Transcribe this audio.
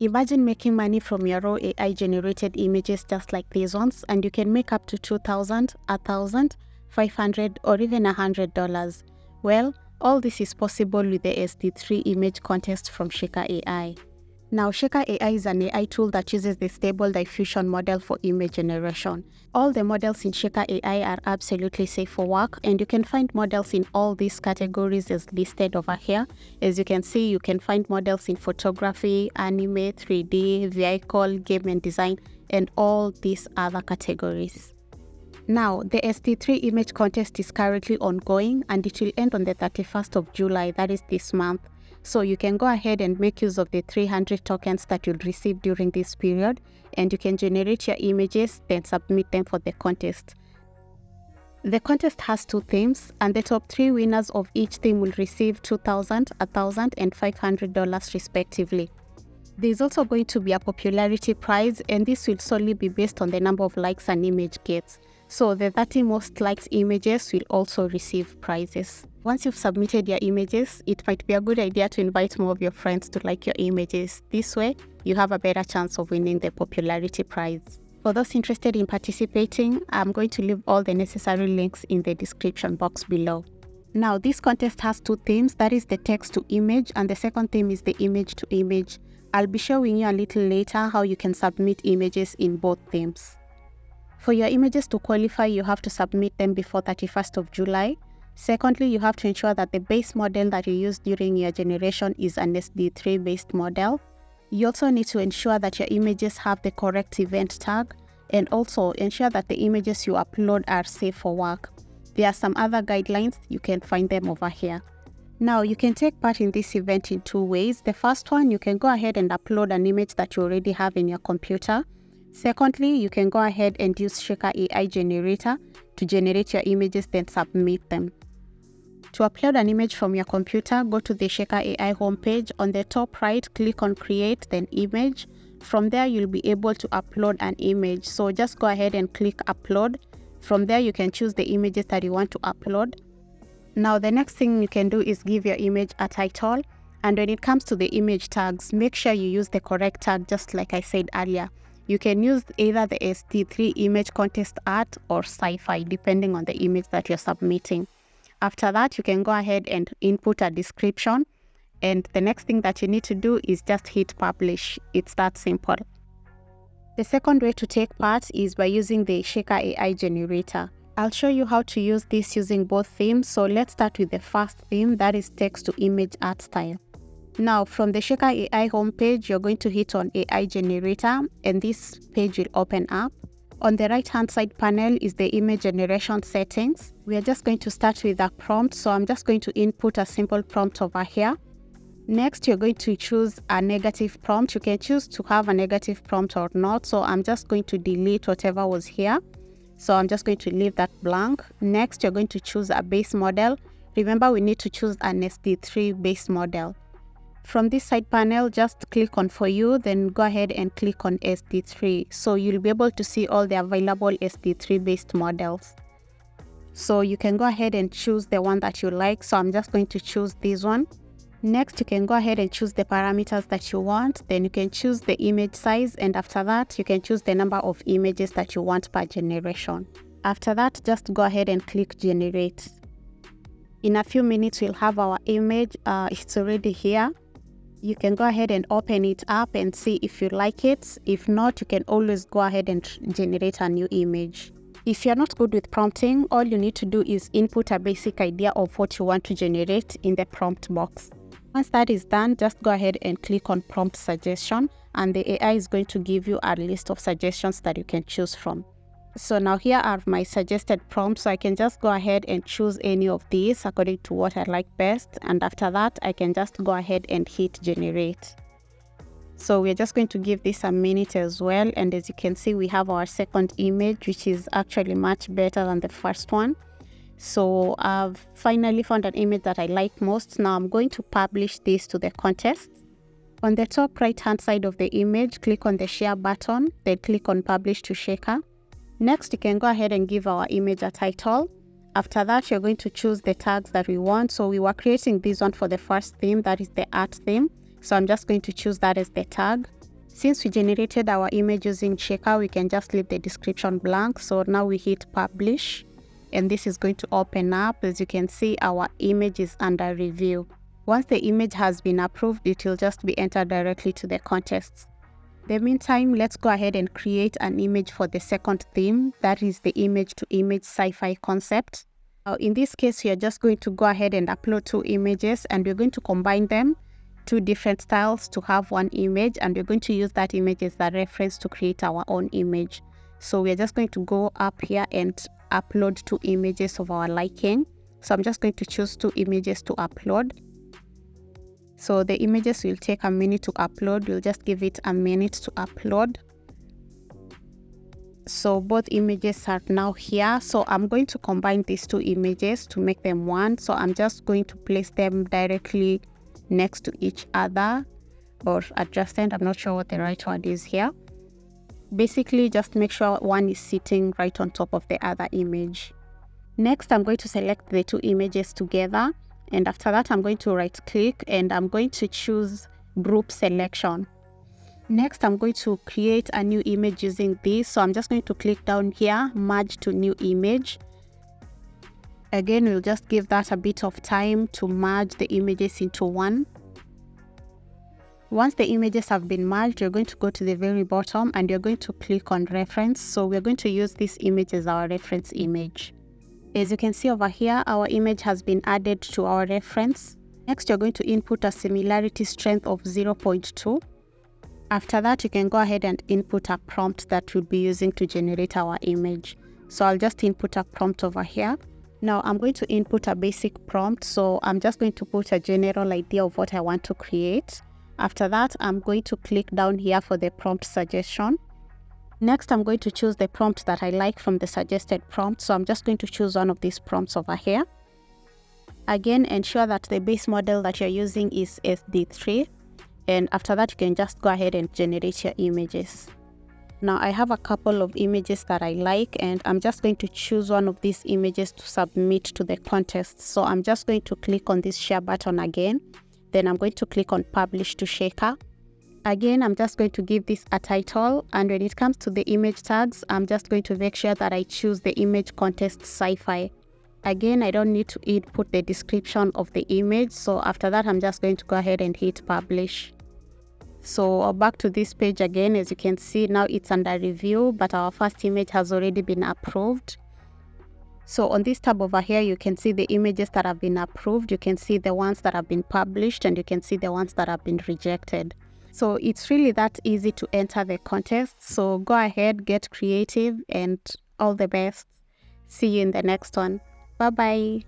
Imagine making money from your raw AI generated images just like these ones, and you can make up to $2,000, $1,000, $500, or even $100. Well, all this is possible with the SD3 image contest from Shakker AI. Now, Shakker AI is an AI tool that uses the Stable Diffusion model for image generation. All the models in Shakker AI are absolutely safe for work, and you can find models in all these categories as listed over here. As you can see, you can find models in photography, anime, 3D, vehicle, game and design, and all these other categories. Now, the SD3 image contest is currently ongoing, and it will end on the 31st of July, that is this month. So you can go ahead and make use of the 300 tokens that you'll receive during this period, and you can generate your images, then submit them for the contest. The contest has 2 themes, and the top 3 winners of each theme will receive $2,000, $1,000, and $500 respectively. There's also going to be a popularity prize, and this will solely be based on the number of likes an image gets. So the 30 most liked images will also receive prizes. Once you've submitted your images, it might be a good idea to invite more of your friends to like your images. This way, you have a better chance of winning the popularity prize. For those interested in participating, I'm going to leave all the necessary links in the description box below. Now, this contest has 2 themes, that is the text to image, and the second theme is the image to image. I'll be showing you a little later how you can submit images in both themes. For your images to qualify, you have to submit them before 31st of July. Secondly, you have to ensure that the base model that you use during your generation is an SD3 based model. You also need to ensure that your images have the correct event tag, and also ensure that the images you upload are safe for work. There are some other guidelines, you can find them over here. Now, you can take part in this event in 2 ways. The first one, you can go ahead and upload an image that you already have in your computer. Secondly, you can go ahead and use Shakker AI generator to generate your images, then submit them. To upload an image from your computer, go to the Shakker AI homepage. On the top right, click on Create, then Image. From there, you'll be able to upload an image. So just go ahead and click Upload. From there, you can choose the images that you want to upload. Now, the next thing you can do is give your image a title. And when it comes to the image tags, make sure you use the correct tag, just like I said earlier. You can use either the SD3 image contest art or SciFi, depending on the image that you're submitting. After that, you can go ahead and input a description. And the next thing that you need to do is just hit publish. It's that simple. The second way to take part is by using the Shakker AI generator. I'll show you how to use this using both themes. So let's start with the first theme, that is text to image art style. Now, from the Shakker AI homepage, you're going to hit on AI generator, and this page will open up. On the right-hand side panel is the image generation settings. We are just going to start with a prompt, so I'm just going to input a simple prompt over here. Next, you're going to choose a negative prompt. You can choose to have a negative prompt or not, so I'm just going to delete whatever was here. So I'm just going to leave that blank. Next, you're going to choose a base model. Remember, we need to choose an SD3 base model. From this side panel, just click on For You, then go ahead and click on SD3. So you'll be able to see all the available SD3 based models. So you can go ahead and choose the one that you like. So I'm just going to choose this one. Next, you can go ahead and choose the parameters that you want. Then you can choose the image size, and after that, you can choose the number of images that you want per generation. After that, just go ahead and click Generate. In a few minutes, we'll have our image. It's already here. You can go ahead and open it up and see if you like it. If not, you can always go ahead and generate a new image. If you're not good with prompting, all you need to do is input a basic idea of what you want to generate in the prompt box. Once that is done, just go ahead and click on Prompt Suggestion, and the AI is going to give you a list of suggestions that you can choose from. So now here are my suggested prompts, so I can just go ahead and choose any of these according to what I like best, and after that I can just go ahead and hit Generate. So we're just going to give this a minute as well, and as you can see, we have our second image, which is actually much better than the first one. So I've finally found an image that I like most. Now I'm going to publish this to the contest. On the top right hand side of the image, click on the share button, then click on Publish to Shakker. Next, you can go ahead and give our image a title. After that, you're going to choose the tags that we want. So we were creating this one for the first theme, that is the art theme. So I'm just going to choose that as the tag. Since we generated our image using Shakker, we can just leave the description blank. So now we hit publish, and this is going to open up. As you can see, our image is under review. Once the image has been approved, it will just be entered directly to the contests. In the meantime, let's go ahead and create an image for the second theme, that is the image to image sci-fi concept. In this case, you're just going to go ahead and upload 2 images, and we're going to combine them, 2 different styles, to have one image, and we're going to use that image as the reference to create our own image. So we're just going to go up here and upload 2 images of our liking. So I'm just going to choose 2 images to upload. So the images will take a minute to upload. We'll just give it a minute to upload. So both images are now here. So I'm going to combine these 2 images to make them one. So I'm just going to place them directly next to each other, or adjacent. I'm not sure what the right word is here. Basically, just make sure one is sitting right on top of the other image. Next, I'm going to select the 2 images together. And after that, I'm going to right click and I'm going to choose group selection. Next, I'm going to create a new image using this. So I'm just going to click down here, merge to new image. Again, we'll just give that a bit of time to merge the images into one. Once the images have been merged, you're going to go to the very bottom and you're going to click on reference. So we're going to use this image as our reference image. As you can see over here, our image has been added to our reference. Next, you're going to input a similarity strength of 0.2. After that, you can go ahead and input a prompt that we'll be using to generate our image. So I'll just input a prompt over here. Now I'm going to input a basic prompt. So I'm just going to put a general idea of what I want to create. After that, I'm going to click down here for the prompt suggestion. Next, I'm going to choose the prompt that I like from the suggested prompt. So I'm just going to choose one of these prompts over here. Again, ensure that the base model that you're using is SD3. And after that, you can just go ahead and generate your images. Now, I have a couple of images that I like, and I'm just going to choose one of these images to submit to the contest. So I'm just going to click on this share button again. Then I'm going to click on publish to Shakker. Again, I'm just going to give this a title, and when it comes to the image tags, I'm just going to make sure that I choose the image contest SciFi. Again, I don't need to input the description of the image, so after that, I'm just going to go ahead and hit publish. So back to this page again. As you can see, now it's under review, but our first image has already been approved. So on this tab over here, you can see the images that have been approved, you can see the ones that have been published, and you can see the ones that have been rejected. So it's really that easy to enter the contest. So go ahead, get creative, and all the best. See you in the next one. Bye bye.